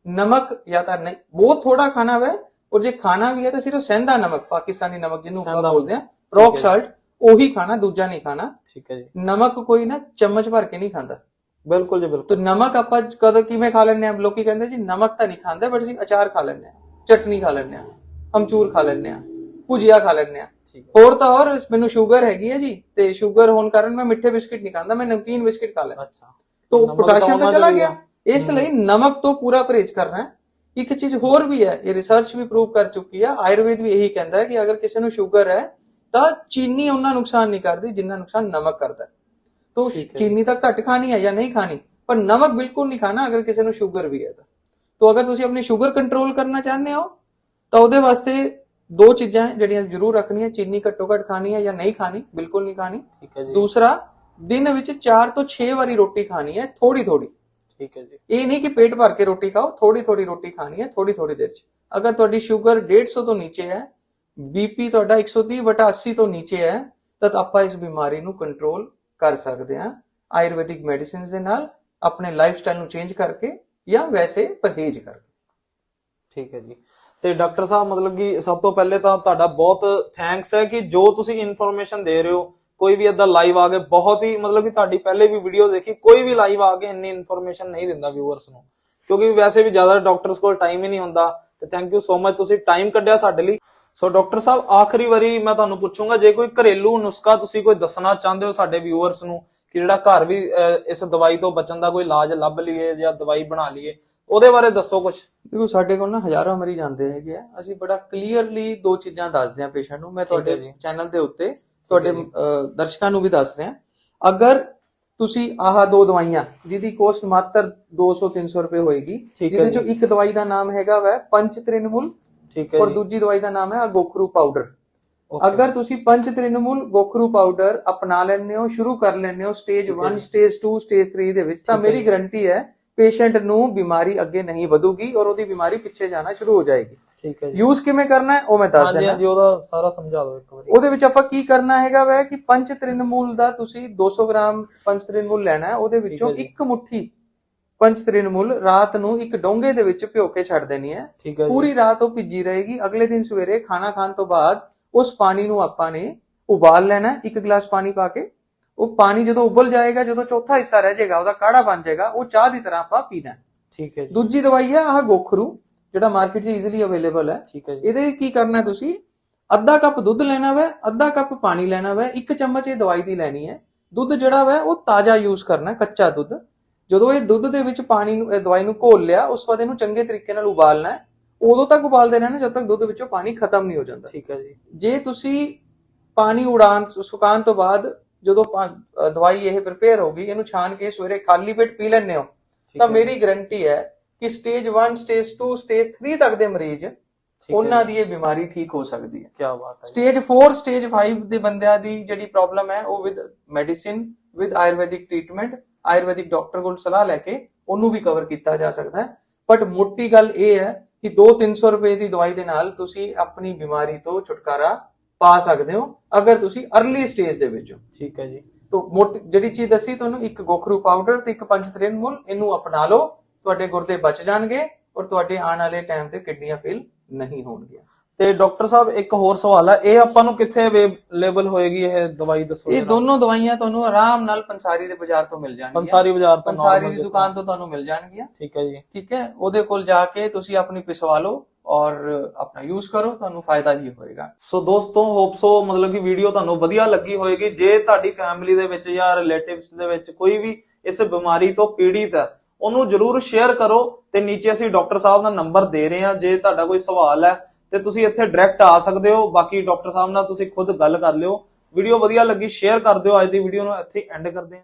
ਨਮਕ ਜਾਂ ਤਾਂ ਨਹੀਂ, ਬਹੁਤ ਥੋੜਾ ਖਾਣਾ ਵਾ, ਔਰ ਜੇ ਖਾਣਾ ਵੀ ਹੈ ਤਾਂ ਸਿਰਫ ਸਹਿੰਦਾ ਨਮਕ, ਪਾਕਿਸਤਾਨੀ ਨਮਕ ਜਿਹਨੂੰ ਆਪਾਂ ਬੋਲਦੇ ਆ, ਰੌਕ ਸਾਲਟ, ਉਹੀ ਖਾਣਾ, ਦੂਜਾ ਨਹੀਂ ਖਾਣਾ। ਠੀਕ ਹੈ ਜੀ। ਨਮਕ ਕੋਈ ਨਾ ਚਮਚ ਭਰ ਕੇ ਨਹੀਂ ਖਾਂਦਾ। ਬਿਲਕੁਲ ਜੀ ਬਿਲਕੁਲ। तो ਨਮਕ ਆਪਾਂ ਕਦੋਂ ਕਿਵੇਂ ਖਾ ਲੈਂਦੇ ਆ? ਲੋਕੀ ਕਹਿੰਦੇ ਜੀ ਨਮਕ ਤਾਂ ਨਹੀਂ ਖਾਂਦੇ, ਬਟ ਅਸੀਂ ਅਚਾਰ ਖਾ ਲੈਂਦੇ ਆ, ਚਟਨੀ ਖਾ ਲੈਂਦੇ ਆ, ਅਮਚੂਰ ਖਾ ਲੈਂਦੇ ਆ, ਭੁਜੀਆ ਖਾ ਲੈਂਦੇ ਆ। ਹੋਰ ਤਾਂ ਹੋਰ ਮੈਨੂੰ ਸ਼ੂਗਰ ਹੈਗੀ ਹੈ ਜੀ, ਤੇ ਸ਼ੂਗਰ ਹੋਣ ਕਾਰਨ ਮੈਂ ਮਿੱਠੇ ਬਿਸਕਿਟ ਨਹੀਂ ਖਾਂਦਾ, ਮੈਂ ਨਮਕੀਨ ਬਿਸਕਿਟ ਖਾ ਲੈਂਦਾ। ਅੱਛਾ, तो पोटेशियम तो चला गया, इसलिए नमक तो पूरा परहेज करना है। एक चीज होर भी है, ये रिसर्च भी प्रूव कर चुकी है, आयुर्वेद भी यही कहता है कि अगर किसी ਨੂੰ ਸ਼ੂਗਰ ਹੈ ਤਾਂ ਚੀਨੀ ਉਹਨਾਂ ਨੁਕਸਾਨ ਨਹੀਂ ਕਰਦੀ ਜਿੰਨਾ ਨੁਕਸਾਨ ਨਮਕ ਕਰਦਾ ਹੈ। तो चीनी ਤਾਂ ਘੱਟ ਖਾਣੀ ਹੈ ਜਾਂ ਨਹੀਂ ਖਾਣੀ, ਪਰ ਨਮਕ ਬਿਲਕੁਲ ਨਹੀਂ ਖਾਣਾ ਅਗਰ ਕਿਸੇ ਨੂੰ ਸ਼ੂਗਰ ਵੀ ਹੈ ਤਾਂ। तो अगर ਤੁਸੀਂ ਆਪਣੀ ਸ਼ੂਗਰ ਕੰਟਰੋਲ ਕਰਨਾ ਚਾਹੁੰਦੇ ਹੋ ਤਾਂ ਉਹਦੇ ਵਾਸਤੇ ਦੋ ਚੀਜ਼ਾਂ ਜਿਹੜੀਆਂ ਜ਼ਰੂਰ ਰੱਖਣੀਆਂ, ਚੀਨੀ ਘੱਟੋ ਘੱਟ ਖਾਣੀ ਹੈ ਜਾਂ ਨਹੀਂ ਖਾਣੀ, ਬਿਲਕੁਲ ਨਹੀਂ ਖਾਣੀ। ਠੀਕ ਹੈ ਜੀ। ਦੂਸਰਾ, दिन ਵਿੱਚ 4 ਤੋਂ 6 ਵਾਰੀ ਰੋਟੀ ਖਾਣੀ ਹੈ, ਥੋੜੀ ਥੋੜੀ। ਠੀਕ ਹੈ ਜੀ। ਇਹ ਨਹੀਂ ਕਿ ਪੇਟ ਭਰ ਕੇ ਰੋਟੀ ਖਾਓ, ਥੋੜੀ ਥੋੜੀ ਰੋਟੀ ਖਾਣੀ ਹੈ, ਥੋੜੀ ਥੋੜੀ ਦੇਰ ਚ। ਅਗਰ ਤੁਹਾਡੀ ਸ਼ੂਗਰ 150 ਤੋਂ ਨੀਚੇ ਹੈ, ਬੀਪੀ ਤੁਹਾਡਾ 130/80 ਤੋਂ ਨੀਚੇ ਹੈ, ਤਾਂ ਆਪਾਂ ਇਸ ਬਿਮਾਰੀ ਨੂੰ ਕੰਟਰੋਲ ਕਰ ਸਕਦੇ ਹਾਂ ਆਯੁਰਵੈਦਿਕ ਮੈਡੀਸਿਨਸ ਦੇ ਨਾਲ, ਆਪਣੇ ਲਾਈਫ ਸਟਾਈਲ ਨੂੰ ਚੇਂਜ ਕਰਕੇ ਜਾਂ ਵੈਸੇ ਪਰਹੇਜ਼ ਕਰਕੇ। ਠੀਕ ਹੈ ਜੀ। ਤੇ ਡਾਕਟਰ ਸਾਹਿਬ ਮਤਲਬ ਕਿ ਸਭ ਤੋਂ ਪਹਿਲੇ ਤਾਂ ਤੁਹਾਡਾ ਬਹੁਤ ਥੈਂਕਸ ਹੈ ਕਿ ਜੋ ਤੁਸੀਂ ਇਨਫੋਰਮੇਸ਼ਨ ਦੇ ਰਹੇ ਹੋ। ਕੋਈ ਵੀ ਏਦਾਂ ਲਾਈਵ ਆ ਕੇ ਬਹੁਤ ਹੀ ਮਤਲਬ ਕਿ ਤੁਹਾਡੀ ਪਹਿਲੇ ਵੀ ਵੀਡੀਓ ਦੇਖੀ, ਕੋਈ ਵੀ ਲਾਈਵ ਆ ਕੇ ਇੰਨੀ ਇਨਫੋਰਮੇਸ਼ਨ ਨਹੀਂ ਦਿੰਦਾ ਵਿਊਅਰਸ ਨੂੰ, ਕਿਉਂਕਿ ਵੈਸੇ ਵੀ ਜ਼ਿਆਦਾ ਡਾਕਟਰਸ ਕੋਲ ਟਾਈਮ ਹੀ ਨਹੀਂ ਹੁੰਦਾ। ਤੇ ਥੈਂਕ ਯੂ ਸੋ ਮਚ, ਤੁਸੀਂ ਟਾਈਮ ਕੱਢਿਆ ਸਾਡੇ ਲਈ। ਸੋ ਡਾਕਟਰ ਸਾਹਿਬ, ਆਖਰੀ ਵਾਰੀ ਮੈਂ ਤੁਹਾਨੂੰ ਪੁੱਛੂੰਗਾ, ਜੇ ਕੋਈ ਘਰੇਲੂ ਨੁਸਖਾ ਤੁਸੀਂ ਕੋਈ ਦੱਸਣਾ ਚਾਹੁੰਦੇ ਹੋ ਸਾਡੇ ਵਿਊਅਰਸ ਨੂੰ ਕਿ ਜਿਹੜਾ ਘਰ ਵੀ ਇਸ ਦਵਾਈ ਤੋਂ ਬਚਣ ਦਾ ਕੋਈ ਇਲਾਜ ਲੱਭ ਲਈਏ ਜਾਂ ਦਵਾਈ ਬਣਾ ਲਈਏ, ਉਹਦੇ ਬਾਰੇ ਦੱਸੋ ਕੁਝ। ਦੇਖੋ, ਸਾਡੇ ਕੋਲ ਨਾ ਹਜ਼ਾਰਾਂ ਮਰੀਜ਼ ਆਉਂਦੇ ਹੈਗੇ ਆ, ਅਸੀਂ ਬੜਾ ਕਲੀਅਰਲੀ ਦੋ ਚੀਜ਼ਾਂ ਦੱਸਦੇ ਆ ਪੇਸ਼ੈਂਟ ਨੂੰ। ਮੈਂ ਤੁਹਾਡੇ ਚੈਨਲ ਦੇ ਉੱਤੇ ਤੁਹਾਡੇ ਦਰਸ਼ਕਾਂ ਨੂੰ ਵੀ ਦੱਸ ਰਿਹਾ, ਅਗਰ ਤੁਸੀਂ ਆਹ ਦੋ ਦਵਾਈਆਂ ਜਿਹਦੀ ਕੋਸਟ ਮਾਤਰ 200-300 ਰੁਪਏ ਹੋਏਗੀ, ਜਿਹਦੇ ਚੋਂ ਇੱਕ ਦਵਾਈ ਦਾ ਨਾਮ ਹੈਗਾ ਵੈ ਪੰਚ ਤ੍ਰਿਣਮੂਲ, ਔਰ ਦੂਜੀ ਦਵਾਈ ਦਾ ਨਾਮ ਹੈ ਗੋਖਰੂ ਪਾਊਡਰ। ਅਗਰ ਤੁਸੀਂ ਪੰਚ ਤ੍ਰਿਣਮੂਲ ਗੋਖਰੂ ਪਾਊਡਰ ਅਪਣਾ ਲੈਣੇ ਹੋ, ਸ਼ੁਰੂ ਕਰ ਲੈਣੇ ਹੋ ਸਟੇਜ 1, ਸਟੇਜ 2, ਸਟੇਜ 3 ਦੇ ਵਿੱਚ, ਤਾਂ ਮੇਰੀ ਗਾਰੰਟੀ ਹੈ ਪੇਸ਼ੈਂਟ ਨੂੰ ਬਿਮਾਰੀ ਅੱਗੇ ਨਹੀਂ ਵਧੂਗੀ ਔਰ ਉਹਦੀ ਬਿਮਾਰੀ ਪਿੱਛੇ ਜਾਣਾ ਸ਼ੁਰੂ ਹੋ ਜਾਏਗੀ। ਠੀਕ ਹੈ ਜੀ। ਯੂਜ਼ ਕਿਵੇਂ ਕਰਨਾ ਹੈ ਉਹ ਮੈਂ ਦੱਸ ਦਿੰਦਾ। ਹਾਂਜੀ, ਉਹਦਾ ਸਾਰਾ ਸਮਝਾ ਦਿਓ ਇੱਕ ਵਾਰੀ। ਉਹਦੇ ਵਿੱਚ ਆਪਾਂ ਕੀ ਕਰਨਾ ਹੈਗਾ ਵੈ ਕਿ ਪੰਚ ਤ੍ਰਿਣਮੂਲ ਦਾ ਤੁਸੀਂ 200 ਗ੍ਰਾਮ ਪੰਚ ਤ੍ਰਿਣਮੂਲ ਲੈਣਾ ਹੈ, ਉਹਦੇ ਵਿੱਚੋਂ ਇੱਕ ਮੁੱਠੀ ਪੰਚ ਤ੍ਰਿਣਮੂਲ ਰਾਤ ਨੂੰ ਇੱਕ ਡੋਂਗੇ ਦੇ ਵਿੱਚ ਭਿਓ ਕੇ ਛੱਡ ਦੇਣੀ ਹੈ। ਪੂਰੀ ਰਾਤ ਉਹ ਭਿੱਜੀ ਰਹੇਗੀ। ਅਗਲੇ ਦਿਨ ਸਵੇਰੇ ਖਾਣਾ ਖਾਣ ਤੋਂ ਬਾਅਦ ਉਸ ਪਾਣੀ ਨੂੰ ਆਪਾਂ ਨੇ ਉਬਾਲ ਲੈਣਾ, 1 ਗਲਾਸ ਪਾਣੀ ਪਾ ਕੇ। ਉਹ ਪਾਣੀ ਜਦੋਂ ਉਬਲ ਜਾਏਗਾ, ਜਦੋਂ ਚੌਥਾ ਹਿੱਸਾ ਰਹਿ ਜਾਏਗਾ, ਉਹਦਾ ਕਾੜਾ ਬਣ ਜਾਏਗਾ, ਉਹ ਚਾਹ ਦੀ ਤਰ੍ਹਾਂ ਆਪਾਂ ਪੀਣਾ। ਠੀਕ ਹੈ। ਦੂਜੀ ਦਵਾਈ ਹੈ ਆਹ ਗੋਖਰੂ, ਜਿਹੜਾ ਮਾਰਕੀਟ 'ਚ ਈਜ਼ੀਲੀ ਅਵੇਲੇਬਲ ਹੈ। ਠੀਕ ਹੈ। ਇਹਦੇ ਕੀ ਕਰਨਾ, ਤੁਸੀਂ ਅੱਧਾ ਕੱਪ ਦੁੱਧ ਲੈਣਾ ਵੈ, ਅੱਧਾ ਕੱਪ ਪਾਣੀ ਲੈਣਾ ਵੈ, 1 ਚਮਚ ਇਹ ਦਵਾਈ ਦੀ ਲੈਣੀ ਹੈ। ਦੁੱਧ ਜਿਹੜਾ ਵੈ ਉਹ ਤਾਜ਼ਾ ਯੂਜ਼ ਕਰਨਾ, ਕੱਚਾ ਦੁੱਧ। ਜਦੋਂ ਇਹ ਦੁੱਧ ਦੇ ਵਿੱਚ ਪਾਣੀ ਨੂੰ, ਇਹ ਦਵਾਈ ਨੂੰ ਘੋਲ ਲਿਆ, ਉਸ ਬਾਅਦ ਇਹਨੂੰ ਚੰਗੇ ਤਰੀਕੇ ਨਾਲ ਉਬਾਲਣਾ ਹੈ। ਉਦੋਂ ਤੱਕ ਉਬਾਲਦੇ ਰਹਿਣਾ ਜਦ ਤੱਕ ਦੁੱਧ ਵਿੱਚੋਂ ਪਾਣੀ ਖਤਮ ਨਹੀਂ ਹੋ ਜਾਂਦਾ। ਠੀਕ ਹੈ ਜੀ। ਜੇ ਤੁਸੀਂ ਪਾਣੀ ਸੁਕਾਉਣ ਤੋਂ ਬਾਅਦ ਜਦੋਂ ਦਵਾਈ ਇਹ ਪ੍ਰਿਪੇਅਰ ਹੋ ਗਈ, ਇਹਨੂੰ ਛਾਣ ਕੇ ਸਵੇਰੇ ਖਾਲੀ ਪੇਟ ਪੀ ਲੈਣੇ ਹੋ, ਤਾਂ ਮੇਰੀ ਗਾਰੰਟੀ ਹੈ ਕਿ ਸਟੇਜ 1, ਸਟੇਜ 2, ਸਟੇਜ 3 ਤੱਕ ਦੇ ਮਰੀਜ਼, ਉਹਨਾਂ ਦੀ ਇਹ ਬਿਮਾਰੀ ਠੀਕ ਹੋ ਸਕਦੀ ਹੈ। ਕੀ ਬਾਤ ਹੈ। ਸਟੇਜ 4, ਸਟੇਜ 5 ਦੇ ਬੰਦਿਆਂ ਦੀ ਜਿਹੜੀ ਪ੍ਰੋਬਲਮ ਹੈ, ਉਹ with medicine, with Ayurvedic treatment, Ayurvedic doctor ਕੋਲ ਸਲਾਹ ਲੈ ਕੇ ਉਹਨੂੰ ਵੀ ਕਵਰ ਕੀਤਾ ਜਾ ਸਕਦਾ ਹੈ। ਬਟ ਮੋਟੀ ਗੱਲ ਇਹ ਹੈ ਕਿ 200-300 ਰੁਪਏ ਦੀ ਦਵਾਈ ਦੇ ਨਾਲ ਤੁਸੀਂ ਆਪਣੀ ਬਿਮਾਰੀ ਤੋਂ ਛੁਟਕਾਰਾ ਪਾ ਸਕਦੇ ਹੋ, ਅਗਰ ਤੁਸੀਂ ਅਰਲੀ ਸਟੇਜ ਦੇ ਵਿੱਚ ਹੋ। ਠੀਕ ਹੈ ਜੀ। ਤੋਂ ਮੋਟੀ ਜਿਹੜੀ ਚੀਜ਼ ਦੱਸੀ ਤੁਹਾਨੂੰ, ਇੱਕ ਗੋਖਰੂ ਪਾਊਡਰ ਤੇ ਇੱਕ ਪੰਚ ਤ੍ਰਿਣਮੂਲ, ਇਹਨੂੰ ਅਪਣਾ ਲਓ, ਤੁਹਾਡੇ ਗੁਰਦੇ ਬਚ ਜਾਣਗੇ ਔਰ ਤੁਹਾਡੇ ਆਉਣ ਵਾਲੇ ਟਾਈਮ ਤੇ ਕਿਡਨੀਆਂ ਫੇਲ ਨਹੀਂ ਹੋਣਗੀਆਂ। ਤੇ ਡਾਕਟਰ ਸਾਹਿਬ, ਇੱਕ ਹੋਰ ਸਵਾਲ ਹੈ, ਇਹ ਆਪਾਂ ਨੂੰ ਕਿੱਥੇ ਅਵੇਲੇਬਲ ਹੋਏਗੀ ਇਹ ਦਵਾਈ, ਦੱਸੋ। ਇਹ ਦੋਨੋਂ ਦਵਾਈਆਂ ਤੁਹਾਨੂੰ ਆਰਾਮ ਨਾਲ ਪੰਸਾਰੀ ਦੇ ਬਾਜ਼ਾਰ ਤੋਂ ਮਿਲ ਜਾਣਗੀਆਂ। ਪੰਸਾਰੀ ਬਾਜ਼ਾਰ ਤੋਂ, ਪੰਸਾਰੀ ਦੀ ਦੁਕਾਨ ਤੋਂ ਤੁਹਾਨੂੰ ਮਿਲ ਜਾਣਗੀਆਂ। ਠੀਕ ਹੈ ਜੀ। ਠੀਕ ਹੈ, ਉਹਦੇ ਕੋਲ ਜਾ ਕੇ ਤੁਸੀਂ ਆਪਣੀ ਪਿਸਵਾ ਲਓ ਔਰ ਆਪਣਾ ਯੂਜ਼ ਕਰੋ, ਤੁਹਾਨੂੰ ਫਾਇਦਾ ਹੀ ਹੋਏਗਾ। ਸੋ ਦੋਸਤੋ, ਹੋਪ ਸੋ ਮਤਲਬ ਕਿ ਵੀਡੀਓ ਤੁਹਾਨੂੰ ਵਧੀਆ ਲੱਗੀ ਹੋਏਗੀ। ਜੇ ਤੁਹਾਡੀ ਫੈਮਿਲੀ ਦੇ ਵਿੱਚ ਜਾਂ ਰਿਲੇਟਿਵਸ ਦੇ ਵਿੱਚ ਕੋਈ ਵੀ ਇਸ ਬਿਮਾਰੀ ਤੋਂ ਪੀੜਿਤ ਹੈ, ਉਹਨੂੰ ਜਰੂਰ ਸ਼ੇਅਰ ਕਰੋ। ਤੇ ਨੀਚੇ ਅਸੀਂ ਡਾਕਟਰ ਸਾਹਿਬ ਦਾ ਨੰਬਰ ਦੇ ਰਹੇ ਹਾਂ, ਜੇ ਤੁਹਾਡਾ ਕੋਈ ਸਵਾਲ ਹੈ ਤੇ ਤੁਸੀਂ ਇੱਥੇ ਡਾਇਰੈਕਟ ਆ ਸਕਦੇ ਹੋ। ਬਾਕੀ ਡਾਕਟਰ ਸਾਹਿਬ ਨਾਲ ਤੁਸੀਂ ਖੁਦ ਗੱਲ ਕਰ ਲਿਓ। ਵੀਡੀਓ ਵਧੀਆ ਲੱਗੀ ਸ਼ੇਅਰ ਕਰ ਦਿਓ। ਅੱਜ ਦੀ ਵੀਡੀਓ ਨੂੰ ਇੱਥੇ ਐਂਡ ਕਰਦੇ ਹਾਂ।